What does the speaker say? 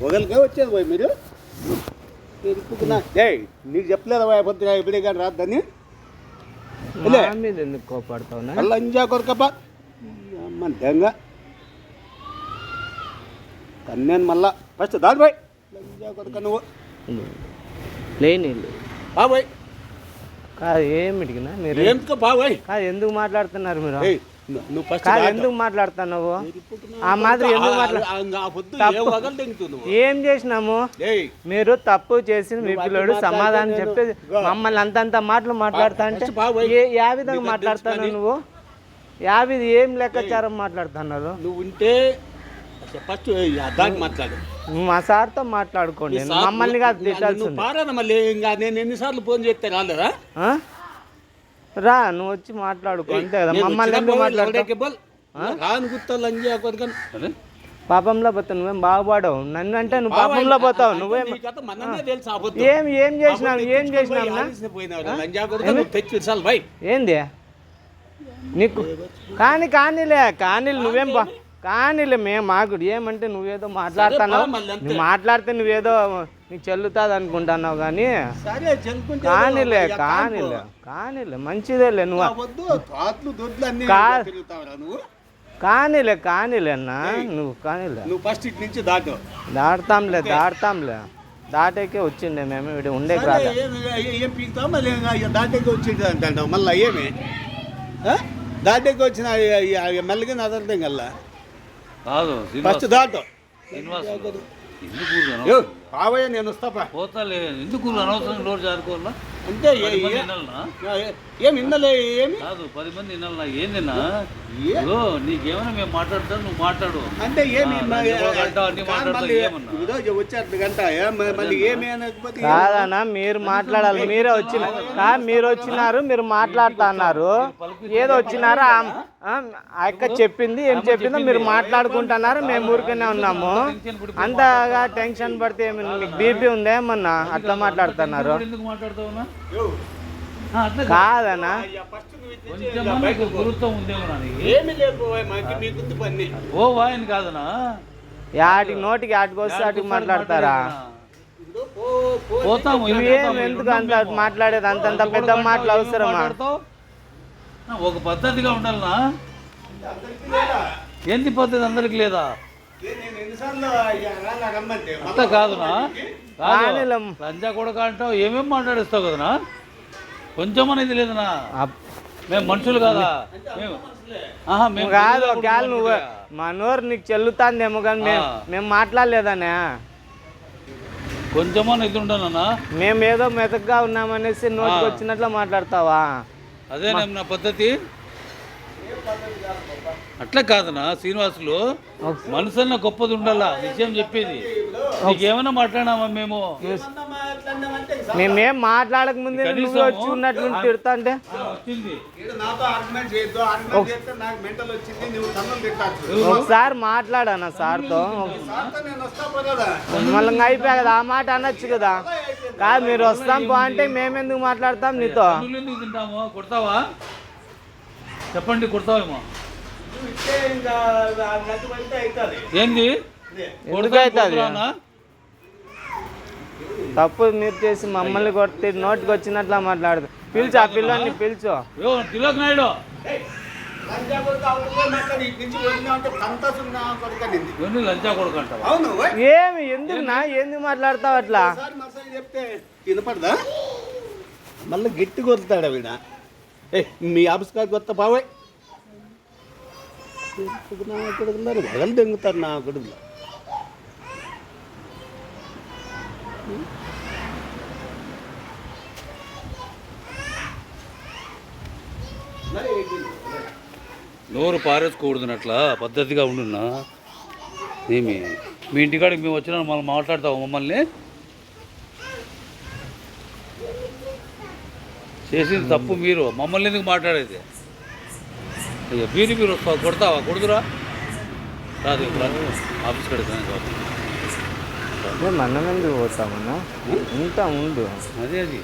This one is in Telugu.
ఒకరికే వచ్చేది పోయి మీరు నీకు చెప్పలేదా పోయి పొద్దుగా ఇప్పుడే కానీ రాద్దని మీద ఎందుకు కోపడతావు? లంజా కొరకప్ప అమ్మ దెంగ కన్యాను మళ్ళా ఫస్ట్ దాని పోయి లంజా కొరక నువ్వు లేని బాబోయ్ కాదు ఏమిటికినా మీరు ఎందుకు బాబోయ్ కాదు ఎందుకు మాట్లాడుతున్నారు మీరు? నువ్వు ఫస్ట్ కాదు ఎందుకు మాట్లాడుతున్నావు ఆ మాదిరి ఎందుకు ఏం చేసినాము? మీరు తప్పు చేసిన మీ పిల్లడు సమాధానం చెప్పి మమ్మల్ని అంతంత మాటలు మాట్లాడుతా అంటే యా విధంగా మాట్లాడుతాను నువ్వు? ఏం లెక్కాచారం మాట్లాడుతున్నారు? నువ్వు ఉంటే ఫస్ట్ దానికి మాట్లాడు. నువ్వు మా సార్తో మాట్లాడుకోండి, మమ్మల్ని కాదు తిట్టాల్సింది. మళ్ళీ ఇంకా నేను ఎన్నిసార్లు ఫోన్ చేస్తే రాలేదా? రా నువ్వు వచ్చి మాట్లాడుకో అంతే కదా. మమ్మల్ని ఎందుకు మాట్లాడతావు? పాపంలో పోతావు, నువ్వేం బాగుపడవు. నన్ను అంటే నువ్వు పాపంలో పోతావు. నువ్వేం ఏం చేసినావు? ఏంది నీకు కానీలే నువ్వేం కానీలే మేము మాకు ఏమంటే నువ్వేదో మాట్లాడుతున్నావు. నువ్వు మాట్లాడితే నువ్వేదో నీకు చెల్లుతుంది అనుకుంటున్నావు కానీ కానీలే మంచిదేలే. నువ్వు కానీలే అన్నా నువ్వు దాడతాంలే దాటేకే వచ్చిండే మేము ఇక్కడ ఉండే మళ్ళీ ఏమి దాటేకి వచ్చిన మెల్లగా నదలడం కల్లా కాదు ఫస్ట్ దాటో బావయ్య నేను వస్తా పోతాలే. ఎందుకు అనవసరం రోజు జారుకోవాలా అంటే ఏమి విన్నలే ఏమి కాదు 10 మంది వినాలన్నా ఏందిన్నా? నీకేమైనా మేము మాట్లాడతాను, నువ్వు మాట్లాడు. అంటే ఏమి కాదన్నా మీరు మాట్లాడాలి. మీరు వచ్చినారు, మీరు మాట్లాడుతా అన్నారు. ఏదో వచ్చినారు ఆ అక్క చెప్పింది, ఏం చెప్పిందో మీరు మాట్లాడుకుంటున్నారు. మేము ఊరికనే ఉన్నాము. అంతగా టెన్షన్ పడితే మీకు బీపీ ఉందా ఏమన్నా? అట్లా మాట్లాడుతున్నారు కాదన్నా. గురుత్వం ఉందేమో ఓ వాయని కాదనా? యాటికి నోటికి ఆటికి వస్తే అటుకు మాట్లాడతారా? పోతాము. ఎందుకు అంత మాట్లాడేది? అంతంత పెద్ద మాటలు అవసరమా? ఒక పద్ధతిగా ఉండాలనా? ఏంది పద్ధతి అందరికి లేదా? అంత కాదునా? లంజా కొడక అంటావు, ఏమేమి మాట్లాడిస్తావు కదనా? కొంచెం అనేది లేదనా? మేము మనుషులు కాదా? కాదు ఒకవేళ నువ్వు మా నోరు నీకు చెల్లుతాందేమో కానీ మేము మాట్లాడలేదనే. కొంచెమో ఇది ఉండనా? మేము ఏదో మెతగ్గా ఉన్నామనేసి నోటికి వచ్చినట్లు మాట్లాడతావా? అదే నా పద్ధతి. అట్లా కాదనా శ్రీనివాసులు, మనసన్న గొప్పది ఉండాలా. నిజం చెప్పేది. నీకేమైనా మాట్లాడినామా? మేమేం మాట్లాడక ముందే నువ్వు వచ్చి ఉన్నట్లు తిడతా అంటే ఒకసారి మాట్లాడానా సార్తో? మళ్ళీ అయిపోయా కదా, ఆ మాట అనొచ్చు కదా. కాదు మీరు వస్తాం పో అంటే మేమెందుకు మాట్లాడతాం నీతో? తింటాము కొడతావా? చెప్పండి, కొడతావేమో. ఏంది తప్పు మీరు చేసి మమ్మల్ని కొడితే నోటికి వచ్చినట్లా మాట్లాడదు. పిలిచు ఆ పిల్లని పిలిచు. తిలోక్ నాయుడు లంచా కొడుకు అంటావా? ఏమి ఎందుకు మాట్లాడతావు అట్లా? చెప్తే వినపడదా? మళ్ళీ గట్టి కొడతాడా వీడ? మీ ఆఫీస్ కాడికి వస్తా బాబాయ్. నా కొడుకున్నారు వగలు దెంగుతారు నా కొడుకులు. నోరు పారేసుకోకూడదునట్లా పద్ధతిగా ఉండున్నా. ఏమి మీ ఇంటికాడికి మేము వచ్చినా మళ్ళీ మాట్లాడతావు మమ్మల్ని? చేసింది తప్పు మీరు, మమ్మల్ని ఎందుకు మాట్లాడేది? అయ్యా మీరు వస్తావు, కొడతావా? కొడుతురా రాదు ఆఫీస్ కడితే మనం ఎందుకు పోతామన్నా? ఇంకా ఉండు. అదే అది